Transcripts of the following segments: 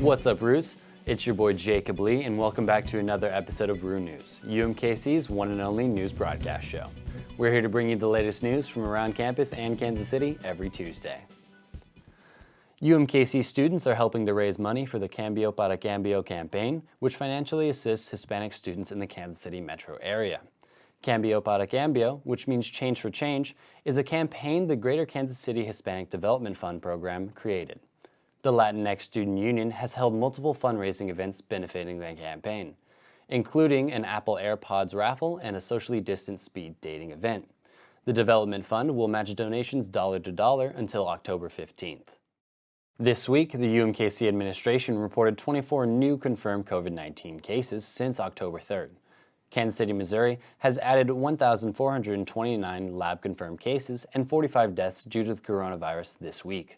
What's up, Roos? It's your boy Jacob Lee, and welcome back to another episode of Roo News, UMKC's one and only news broadcast show. We're here to bring you the latest news from around campus and Kansas City every Tuesday. UMKC students are helping to raise money for the Cambio para Cambio campaign, which financially assists Hispanic students in the Kansas City metro area. Cambio para Cambio, which means Change for Change, is a campaign the Greater Kansas City Hispanic Development Fund program created. The Latinx Student Union has held multiple fundraising events benefiting the campaign, including an Apple AirPods raffle and a socially distanced speed dating event. The Development Fund will match donations dollar to dollar until October 15th. This week, the UMKC administration reported 24 new confirmed COVID-19 cases since October 3rd. Kansas City, Missouri has added 1,429 lab-confirmed cases and 45 deaths due to the coronavirus this week.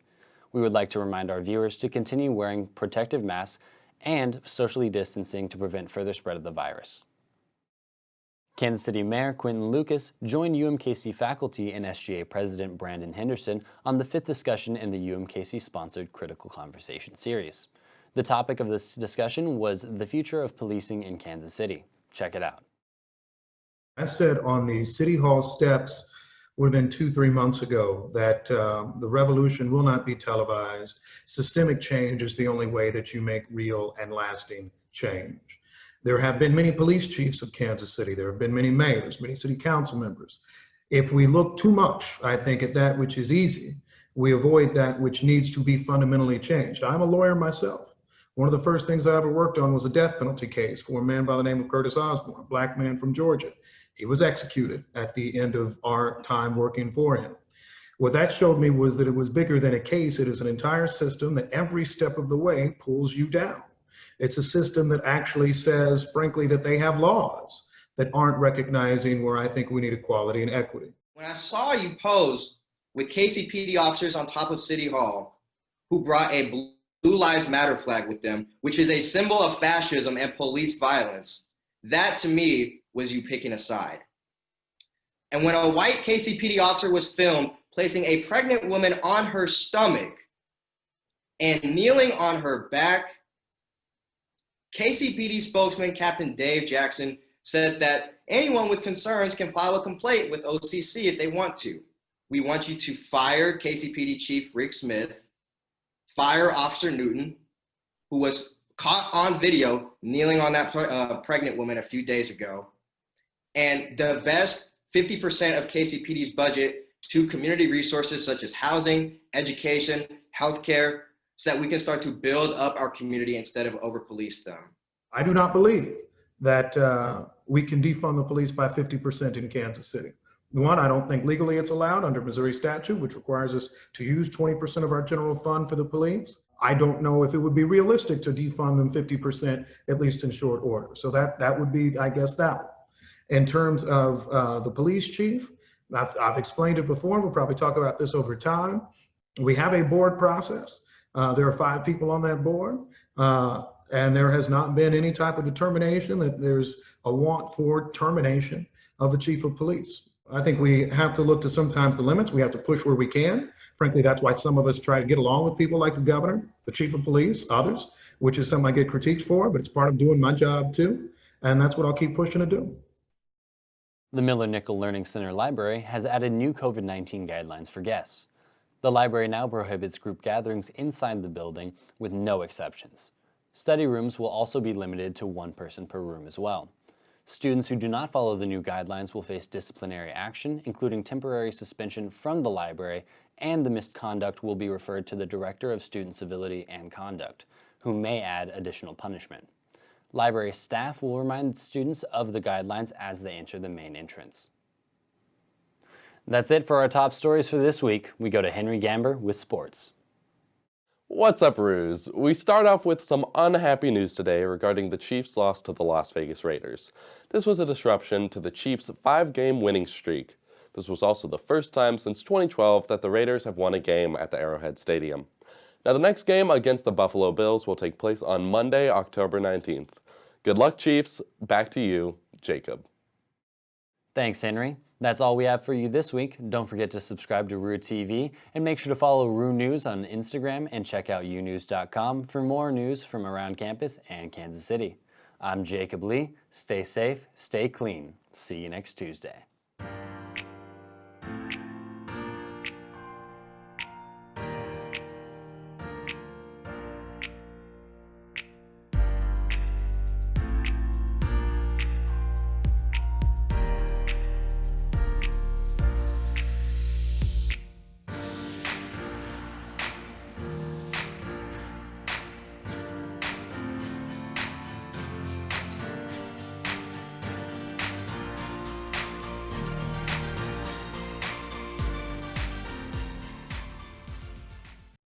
We would like to remind our viewers to continue wearing protective masks and socially distancing to prevent further spread of the virus. Kansas City Mayor Quinton Lucas joined UMKC faculty and SGA President Brandon Henderson on the 5th discussion in the UMKC-sponsored Critical Conversation series. The topic of this discussion was the future of policing in Kansas City. Check it out. I said on the City Hall steps within 2-3 months ago that the revolution will not be televised. Systemic change is the only way that you make real and lasting change. There have been many police chiefs of Kansas City. There have been many mayors, many city council members. If we look too much, I think, at that which is easy, we avoid that which needs to be fundamentally changed. I'm a lawyer myself. One of the first things I ever worked on was a death penalty case for a man by the name of Curtis Osborne, a black man from Georgia. He was executed at the end of our time working for him. What that showed me was that it was bigger than a case. It is an entire system that every step of the way pulls you down. It's a system that actually says, frankly, that they have laws that aren't recognizing where I think we need equality and equity. When I saw you pose with KCPD officers on top of City Hall who brought a Blue Lives Matter flag with them, which is a symbol of fascism and police violence, that to me was you picking a side. And when a white KCPD officer was filmed placing a pregnant woman on her stomach and kneeling on her back, KCPD spokesman Captain Dave Jackson said that anyone with concerns can file a complaint with OCC if they want to. We want you to fire KCPD Chief Rick Smith, fire Officer Newton, who was caught on video kneeling on that pregnant woman a few days ago, and divest 50% of KCPD's budget to community resources such as housing, education, healthcare, so that we can start to build up our community instead of over-police them. I do not believe that we can defund the police by 50% in Kansas City. One, I don't think legally it's allowed under Missouri statute, which requires us to use 20% of our general fund for the police. I don't know if it would be realistic to defund them 50%, at least in short order. So that would be, I guess, that one. In terms of the police chief, I've explained it before. We'll probably talk about this over time. We have a board process. There are 5 people on that board, and there has not been any type of determination that there's a want for termination of the chief of police. I think we have to look to sometimes the limits. We have to push where we can. Frankly, that's why some of us try to get along with people like the governor, the chief of police, others, which is something I get critiqued for, but it's part of doing my job too. And that's what I'll keep pushing to do. The Miller Nickel Learning Center Library has added new COVID-19 guidelines for guests. The library now prohibits group gatherings inside the building with no exceptions. Study rooms will also be limited to 1 person per room as well. Students who do not follow the new guidelines will face disciplinary action, including temporary suspension from the library, and the misconduct will be referred to the Director of Student Civility and Conduct, who may add additional punishment. Library staff will remind students of the guidelines as they enter the main entrance. That's it for our top stories for this week. We go to Henry Gamber with sports. What's up, Roos? We start off with some unhappy news today regarding the Chiefs' loss to the Las Vegas Raiders. This was a disruption to the Chiefs' 5-game winning streak. This was also the first time since 2012 that the Raiders have won a game at the Arrowhead Stadium. Now, the next game against the Buffalo Bills will take place on Monday, October 19th. Good luck, Chiefs. Back to you, Jacob. Thanks, Henry. That's all we have for you this week. Don't forget to subscribe to Roo TV and make sure to follow Roo News on Instagram and check out unews.com for more news from around campus and Kansas City. I'm Jacob Lee. Stay safe, stay clean. See you next Tuesday.